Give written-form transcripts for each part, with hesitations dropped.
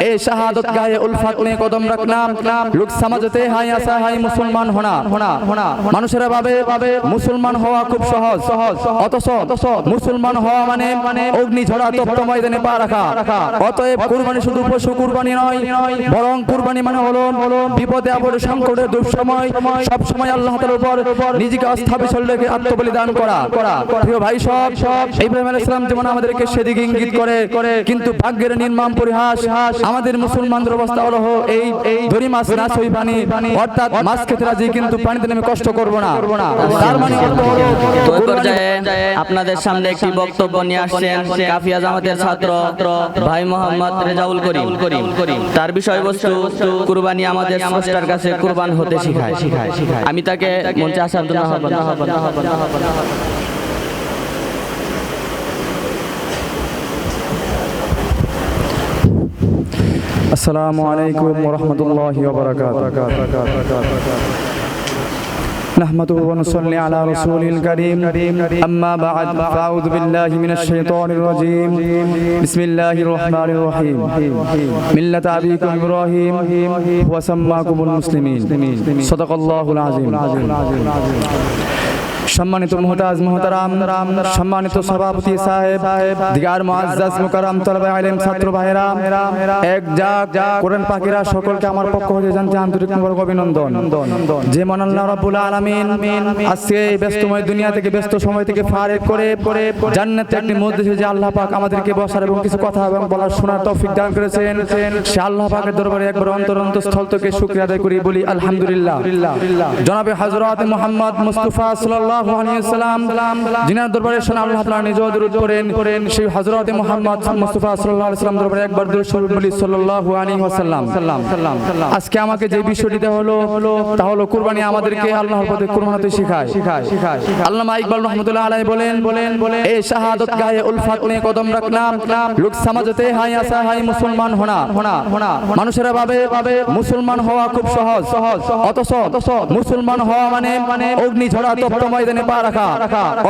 ए शहादत गाहे उल्फत में कदम रखना लोग समझते हैं ऐसा है मुसलमान होना মানুষেরা ভাবে মুসলমান হওয়া খুব সহজ অথচ মুসলমান হওয়া মানে অগ্নি ঝরা তপ্ত ময়দানে পা রাখা অতএব কুরবানি শুধু পশু কুরবানি নয় বরং কুরবানি মানে হলো বিপদে আপদে সংকটে দুঃসময় সব সময় আল্লাহ তাআলার উপর নিজেকে আস্থাবিসল রেখে আত্মবলিদান করা প্রিয় ভাই সব ইব্রাহিম আলাইহিস সালাম যেমন আমাদেরকে সেদিকে ইঙ্গিত করে কিন্তু ভাগ্যের নির্মম পরিহাস আমাদের মুসলমানদের অবস্থা হলো এই ধরি মাছ না সই পানি অর্থাৎ মাছ খেতে রাজি কিন্তু পানিতে নেমে কষ্ট করব না তার মানে ওই পর্যায়ে আপনাদের সামনে একটি বক্তব্য নিয়ে আসছেন কাফিয়া জামাতের ছাত্র ভাই মোহাম্মদ রেজাউল করিম তার বিষয়বস্তু কুরবানি আমাদের স্রষ্টার কাছে কুরবান হতে শিখায় আমি তাকে মঞ্চে আসার জন্য আসসালামু আলাইকুম ওয়া রাহমাতুল্লাহি ওয়া বারাকাতুহু نحمده ونصلي على رسول الكريم أما بعد فأعوذ بالله من الشيطان الرجيم بسم الله الرحمن الرحيم ملة أبيكم إبراهيم وسماكم المسلمين صدق الله العظيم সম্মানিত মুহতাজ মুহতারাম সম্মানিত সভাপতি সাহেব দিগার মুআজ্জাজ মুকাররম তলবে ইলম ছাত্র ভাইরা এক জাগ কোরআন পাখিরা সকলকে আমার পক্ষ হতে জানতে আন্তরিক মোবারক অভিনন্দন যে মহান আল্লাহ রাব্বুল আলামিন আজকে এই ব্যস্তময় দুনিয়া থেকে ব্যস্ত সময় থেকে ফারেক করে জান্নাতে একটি মজলিসে যে আল্লাহ পাক আমাদেরকে বসার এবং কিছু কথা এবং বলার শোনার তৌফিক দান করেছেন সে আল্লাহ পাকের দরবারে একবার অন্তরস্থল থেকে শুকরিয়া আদায় করি বলি আলহামদুলিল্লাহ জনাবে হযরত মুহাম্মদ মুস্তাফা সাল্লাল্লাহু আলাইহি ওয়াসাল্লাম জিনার দরবারে শোনা আল্লাহ তাআলা নিজে দরুদ করেন সেই হযরত মুহাম্মদ মুস্তাফা সাল্লাল্লাহু আলাইহি ওয়াসাল্লাম দরবারে একবার দরুদ শরীফ বলি সাল্লাল্লাহু আলাইহি ওয়াসাল্লাম আজকে আমাকে যে বিষয়টিতে হলো তা হলো কুরবানি আমাদেরকে আল্লাহর পথে কুরবানি হতে শেখায় আল্লামা ইকবাল রাহমাতুল্লাহ আলাইহি বলেন ए शहादत गाहे उल्फत में कदम रखना लोग समझते हैं ऐसा है मुसलमान होना মানুষেরা ভাবে মুসলমান হওয়া খুব সহজ অথচ মুসলমান হওয়া মানে অগ্নি ঝরা তপ্ত ময়দানে পা রাখা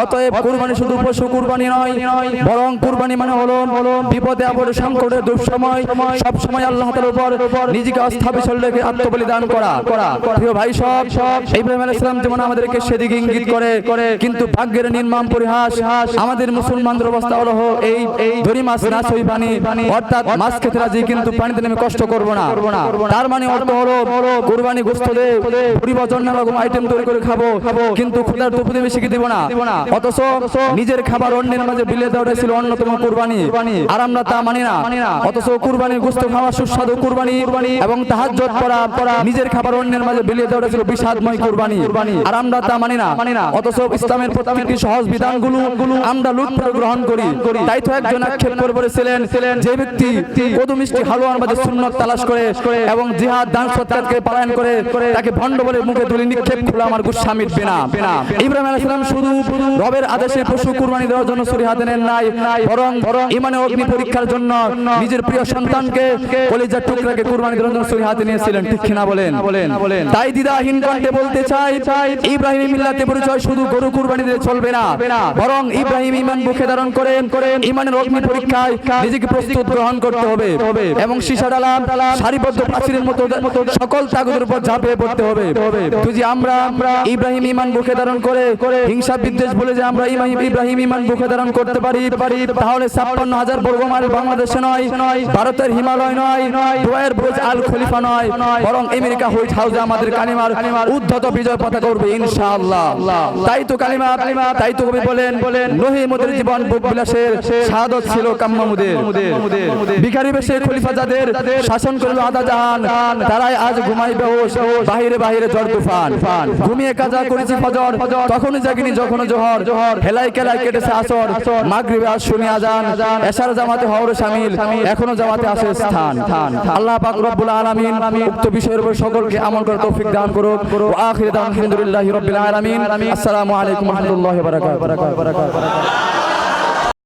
অতএব কুরবানি শুধু পশু কুরবানি নয় বরং কুরবানি মানে হলো বিপদে আপদে সংকটে দুঃসময় সব সময় আল্লাহ তাআলার উপর নিজেকে আস্থাবিসল রেখে আত্মবলিদান করা প্রিয় ভাই সব ইব্রাহিম আলাইহিস সালাম যেমন আমাদেরকে সেদিকে ইঙ্গিত করে কিন্তু ভাগ্যের নির্মম পরিহাস আমাদের মুসলমানদের অবস্থা হলো এই ধরি মাছ না সই পানি অর্থাৎ মাছ খেতে রাজি কিন্তু পানিতে নেমে কষ্ট করব না তার মানে অর্থ হলো কুরবানি গোশত দে পরিবর্তন রকম আইটেম তৈরি করে খাবো কিন্তু খোদার প্রতিবেশীকে দিব না অথচ নিজের খাবার অন্যের মাঝে বিলিয়ে দেওয়া ছিল অন্যতম কুরবানি আর আমরা তা মানি না অথচ কুরবানির গোশত খাওয়া সুস্বাদু কুরবানি এবং তাহাজ্জুদ করা নিজের খাবার অন্যের মাঝে বিলিয়ে দেওয়া ছিল বিষাদময় কুরবানি আর আমরা তা মানি না অথচ ইসলামের প্রত্যেকটি সহজ বিধানগুলো আমরা লুটপাট গ্রহণ করি তাই তো একজন আক্ষেপ করে বলেছিলেন যে ব্যক্তি কদু মিষ্টি হালুয়ার মাঝে সুন্নাত তালাশ করে এবং জিহাদ দান সৎকারকে পালন করে তাকে ভণ্ড বলে মুখে তুলে নিক্ষেপ করলে আমার গুসা মিটবে না ইব্রাহিম আলাইহিস সালাম শুধু রবের আদেশে পশু কুরবানি দেওয়ার জন্য ছুরি হাতে নেন নাই বরং ইমানের অগ্নি পরীক্ষার জন্য নিজের প্রিয় সন্তানকে কলিজার টুকরাকে কুরবানি দেওয়ার জন্য ছুরি হাতে নিয়েছিলেন ঠিক কিনা বলেন তাই দ্বিধাহীন কণ্ঠে বলতে চাই ইব্রাহিম মিল্লাতে পরিচয় শুধু গরু কুরবানি দিয়ে চলবে না বরং ইব্রাহিম ঈমান বুকে ধারণ করেন ঈমানের অগ্নি পরীক্ষায় নিজেকে প্রস্তুত গ্রহণ করতে হবে এবং সীসাডালা সারিবদ্ধ প্রাচীরের মতো সকল তাগুদের উপর ঝাঁপিয়ে পড়তে হবে যদি আমরা ইব্রাহিম ঈমান বুকে ধারণ করে হিংসা বিদ্বেষ বলে যে আমরা ইব্রাহিম ঈমান বুকে ধারণ করতে পারি তাহলে ৫৬,০০০ বর্গ মাইল বাংলাদেশে নয় ভারতের হিমালয় নয় দুবাইয়ের বুর্জ আল খলিফা নয় বরং আমেরিকা হোয়াইট হাউসে আমাদের কালিমার উদ্ধত বিজয় পতাকা উড়বে ইনশাআল্লাহ তাই তো কালিমা তাই তো কবি বলেন নহিমদের জীবন ভোগ বিলাসের শাহাদত ছিল কাম্মামুদের ভিখারি বেশে খলিফা যাদের শাসন করলো আধা জাহান তারাই আজ ঘুমাই বেহুশ বাহিরে ঝড় তুফান ঘুমিয়ে কাজা করেছি ফজর তখনই জাগিনি যখন জোহর হেলাই কেলাই কেটেছে আসর মাগরিবে আজ শুনি আজান এশার জামাতে হওয়ার শামিল এখনো জামাতে আছে স্থান আল্লাহ পাক রব্বুল আলামিন উক্ত বিষয়ের উপর সকলকে আমল করার তৌফিক দান করুক ওয়া আখিরু দাওয়ানা আলহামদুলিল্লাহি রাব্বিল আলামিন আসসালামু আলাইকুম ওয়া রাহমাতুল্লাহি ওয়া বারাকাতুহু